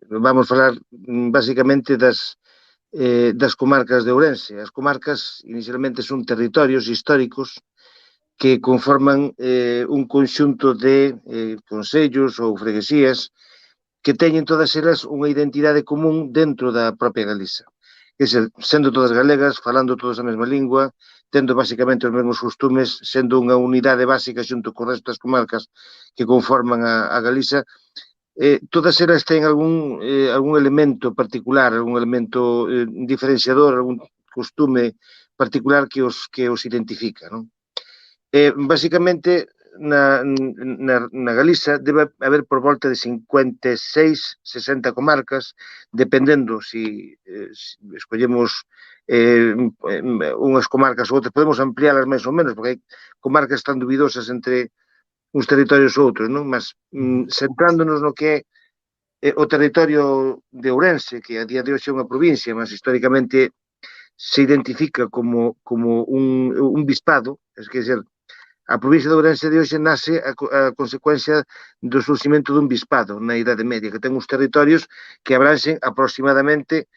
Vamos falar basicamente das comarcas de Ourense. As comarcas inicialmente son territorios históricos que conforman un conxunto de concellos ou freguesías que teñen todas elas unha identidade común dentro da propia Galiza. Sendo todas galegas, falando todas a mesma lingua, tendo basicamente os mesmos costumes, sendo unha unidade básica xunto co resto das comarcas que conforman a Galiza, todas elas ten algún elemento particular, algún elemento diferenciador, algún costume particular que os identifica, non? Basicamente, na Galiza debe haber por volta de 56, 60 comarcas, dependendo se escollemos unhas comarcas ou outras, podemos ampliálas máis ou menos, porque hai comarcas tan duvidosas entre uns territorios ou outros, non? Mas centrándonos no que é o territorio de Ourense, que a día de hoxe é unha provincia, mas históricamente se identifica como un bispado, es que dizer, a provincia de Ourense de hoxe nace a consecuencia do surximento dun bispado na Idade Media, que ten uns territorios que abranxen aproximadamente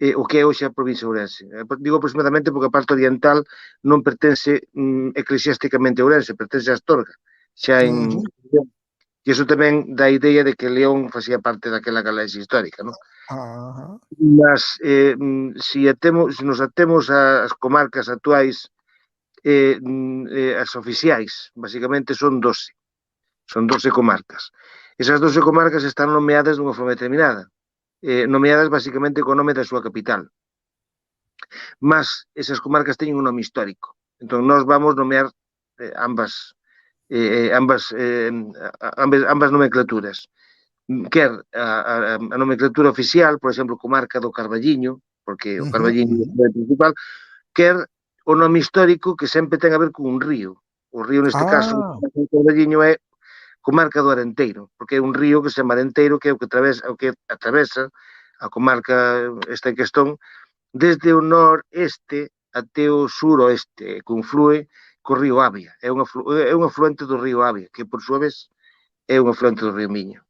o que é hoxe a provincia de Ourense. Digo aproximadamente porque a parte oriental non pertence eclesiásticamente a Ourense, pertence a Astorga, xa en... E iso tamén dá a idea de que León facía parte daquela galaxia histórica, non? Mas se nos atemos ás comarcas actuais, as oficiais, basicamente son 12. Son 12 comarcas. Esas 12 comarcas están nomeadas dunha forma determinada, nomeadas basicamente co nome da súa capital. Mas esas comarcas teñen un nome histórico. Entón, nós vamos nomear ambas nomenclaturas. Quer a nomenclatura oficial, por exemplo, comarca do Carballiño, porque o Carballiño é o principal, quer o nome histórico que sempre ten a ver con un río. O río, neste caso, o Carballiño é comarca do Arenteiro, porque é un río que se chama Arenteiro, que é o que atravesa a comarca esta en questón, desde o noreste até o suroeste, conflúe co río Avia. É un afluente do río Avia, que por súa vez é un afluente do río Miño.